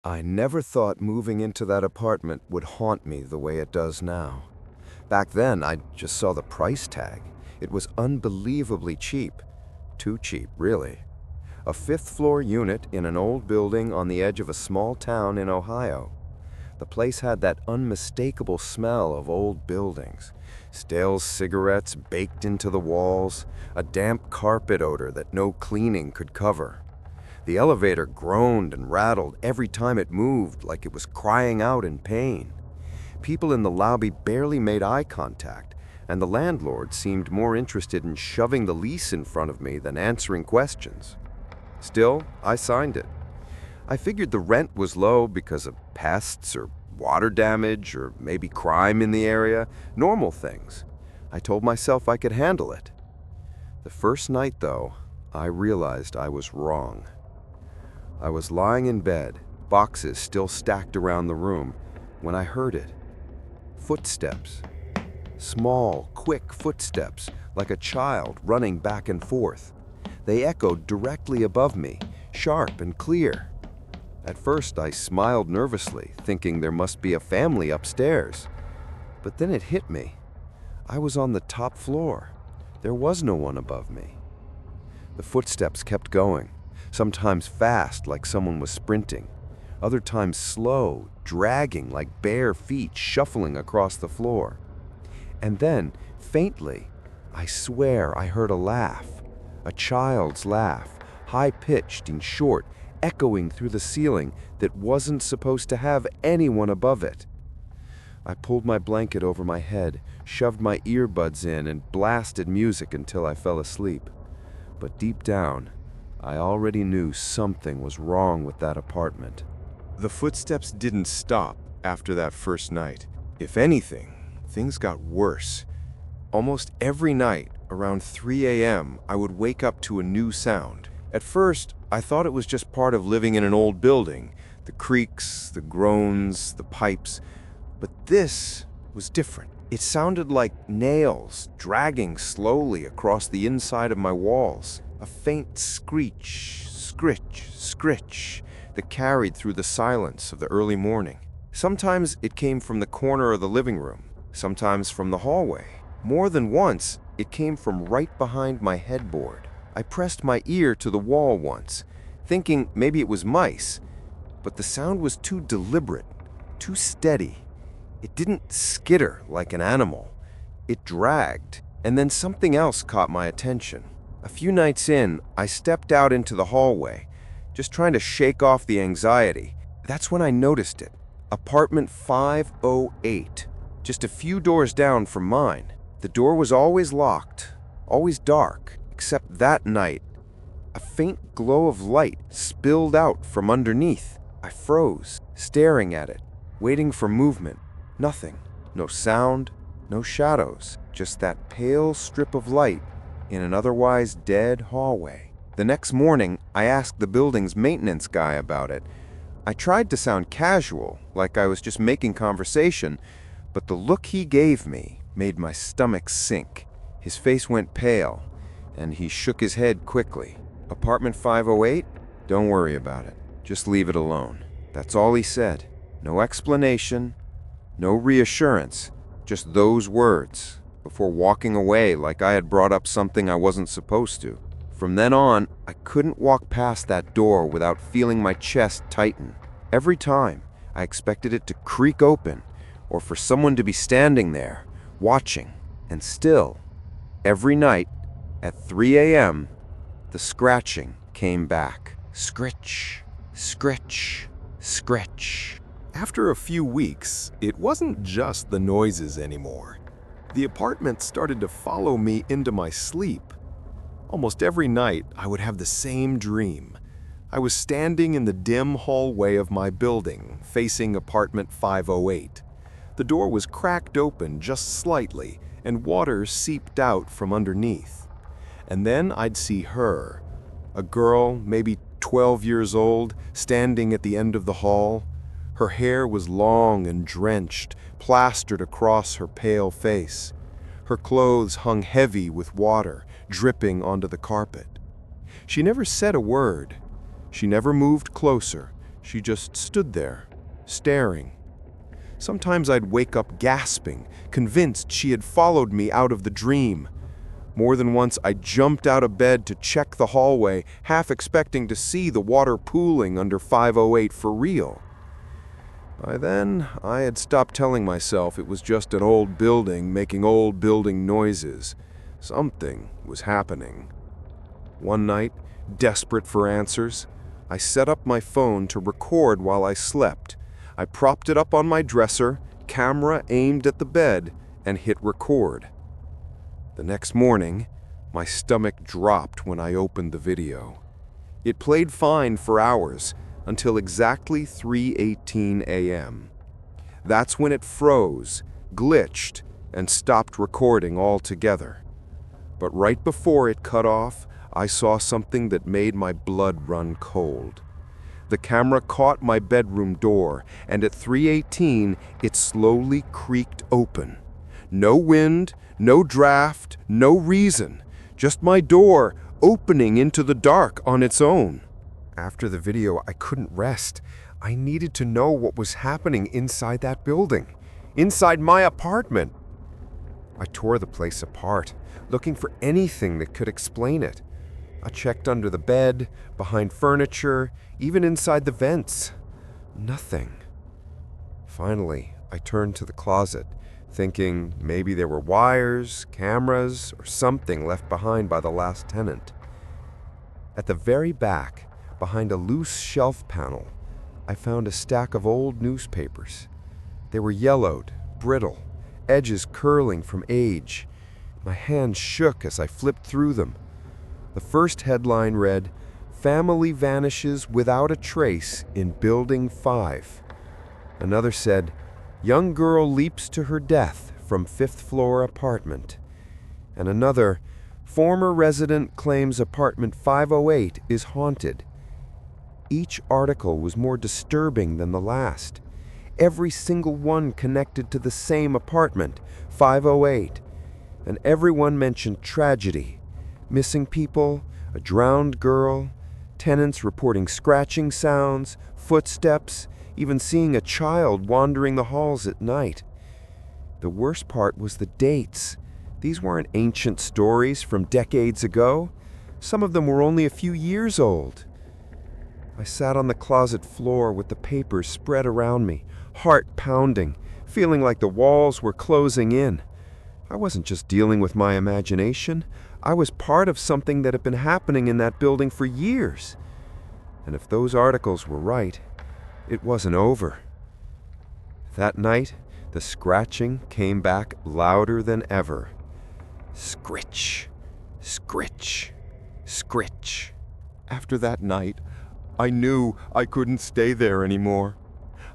I never thought moving into that apartment would haunt me the way it does now. Back then, I just saw the price tag. It was unbelievably cheap. Too cheap, really. A fifth-floor unit in an old building on the edge of a small town in Ohio. The place had that unmistakable smell of old buildings. Stale cigarettes baked into the walls, a damp carpet odor that no cleaning could cover. The elevator groaned and rattled every time it moved, like it was crying out in pain. People in the lobby barely made eye contact, and the landlord seemed more interested in shoving the lease in front of me than answering questions. Still, I signed it. I figured the rent was low because of pests or water damage or maybe crime in the area, normal things. I told myself I could handle it. The first night, though, I realized I was wrong. I was lying in bed, boxes still stacked around the room, when I heard it. Footsteps. Small, quick footsteps, like a child running back and forth. They echoed directly above me, sharp and clear. At first, I smiled nervously, thinking there must be a family upstairs. But then it hit me. I was on the top floor. There was no one above me. The footsteps kept going, sometimes fast, like someone was sprinting, other times slow, dragging like bare feet shuffling across the floor. And then, faintly, I swear I heard a laugh, a child's laugh, high-pitched and short, echoing through the ceiling that wasn't supposed to have anyone above it. I pulled my blanket over my head, shoved my earbuds in, and blasted music until I fell asleep. But deep down, I already knew something was wrong with that apartment. The footsteps didn't stop after that first night. If anything, things got worse. Almost every night, around 3 a.m., I would wake up to a new sound. At first, I thought it was just part of living in an old building, the creaks, the groans, the pipes. But this was different. It sounded like nails dragging slowly across the inside of my walls. A faint screech, scritch, scritch that carried through the silence of the early morning. Sometimes it came from the corner of the living room, sometimes from the hallway. More than once, it came from right behind my headboard. I pressed my ear to the wall once, thinking maybe it was mice, but the sound was too deliberate, too steady. It didn't skitter like an animal. It dragged, and then something else caught my attention. A few nights in, I stepped out into the hallway, just trying to shake off the anxiety. That's when I noticed it. Apartment 508, just a few doors down from mine. The door was always locked, always dark, except that night. A faint glow of light spilled out from underneath. I froze, staring at it, waiting for movement. Nothing. No sound, no shadows, just that pale strip of light in an otherwise dead hallway. The next morning, I asked the building's maintenance guy about it. I tried to sound casual, like I was just making conversation, but the look he gave me made my stomach sink. His face went pale, and he shook his head quickly. Apartment 508? Don't worry about it. Just leave it alone. That's all he said. No explanation, no reassurance, just those words, before walking away like I had brought up something I wasn't supposed to. From then on, I couldn't walk past that door without feeling my chest tighten. Every time, I expected it to creak open, or for someone to be standing there, watching. And still, every night, at 3 a.m., the scratching came back. Scritch, scritch, scritch. After a few weeks, it wasn't just the noises anymore. The apartment started to follow me into my sleep. Almost every night, I would have the same dream. I was standing in the dim hallway of my building, facing apartment 508. The door was cracked open just slightly, and water seeped out from underneath. And then I'd see her, a girl, maybe 12 years old, standing at the end of the hall. Her hair was long and drenched, plastered across her pale face. Her clothes hung heavy with water, dripping onto the carpet. She never said a word. She never moved closer. She just stood there, staring. Sometimes I'd wake up gasping, convinced she had followed me out of the dream. More than once, I jumped out of bed to check the hallway, half expecting to see the water pooling under 508 for real. By then, I had stopped telling myself it was just an old building making old building noises. Something was happening. One night, desperate for answers, I set up my phone to record while I slept. I propped it up on my dresser, camera aimed at the bed, and hit record. The next morning, my stomach dropped when I opened the video. It played fine for hours, until exactly 3:18 a.m. That's when it froze, glitched, and stopped recording altogether. But right before it cut off, I saw something that made my blood run cold. The camera caught my bedroom door, and at 3:18, it slowly creaked open. No wind, no draft, no reason, just my door opening into the dark on its own. After the video, I couldn't rest. I needed to know what was happening inside that building, inside my apartment. I tore the place apart, looking for anything that could explain it. I checked under the bed, behind furniture, even inside the vents. Nothing. Finally, I turned to the closet, thinking maybe there were wires, cameras, or something left behind by the last tenant. At the very back, behind a loose shelf panel, I found a stack of old newspapers. They were yellowed, brittle, edges curling from age. My hands shook as I flipped through them. The first headline read, "Family vanishes without a trace in Building 5." Another said, "Young girl leaps to her death from 5th floor apartment." And another, "Former resident claims apartment 508 is haunted." Each article was more disturbing than the last. Every single one connected to the same apartment, 508. And everyone mentioned tragedy. Missing people, a drowned girl, tenants reporting scratching sounds, footsteps, even seeing a child wandering the halls at night. The worst part was the dates. These weren't ancient stories from decades ago. Some of them were only a few years old. I sat on the closet floor with the papers spread around me, heart pounding, feeling like the walls were closing in. I wasn't just dealing with my imagination. I was part of something that had been happening in that building for years. And if those articles were right, it wasn't over. That night, the scratching came back louder than ever. Scritch, scritch, scritch. After that night, I knew I couldn't stay there anymore.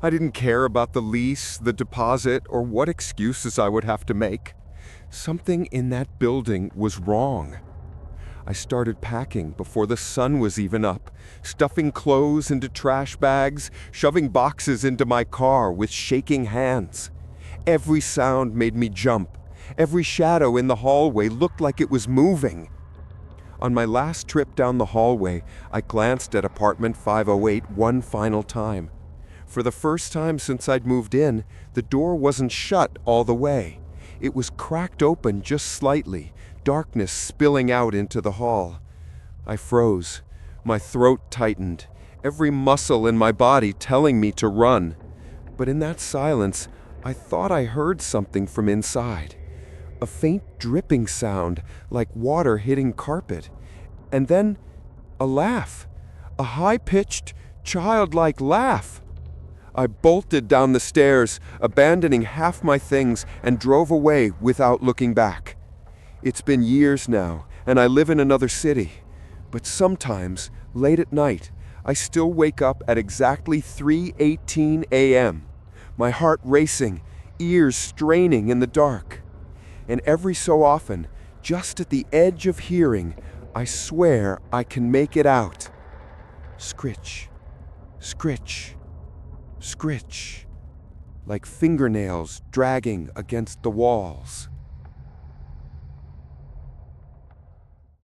I didn't care about the lease, the deposit, or what excuses I would have to make. Something in that building was wrong. I started packing before the sun was even up, stuffing clothes into trash bags, shoving boxes into my car with shaking hands. Every sound made me jump. Every shadow in the hallway looked like it was moving. On my last trip down the hallway, I glanced at apartment 508 one final time. For the first time since I'd moved in, the door wasn't shut all the way. It was cracked open just slightly, darkness spilling out into the hall. I froze. My throat tightened, every muscle in my body telling me to run. But in that silence, I thought I heard something from inside. A faint dripping sound, like water hitting carpet. And then, a laugh. A high-pitched, childlike laugh. I bolted down the stairs, abandoning half my things, and drove away without looking back. It's been years now, and I live in another city. But sometimes, late at night, I still wake up at exactly 3:18 a.m., my heart racing, ears straining in the dark. And every so often, just at the edge of hearing, I swear I can make it out. Scritch, scritch, scritch, like fingernails dragging against the walls.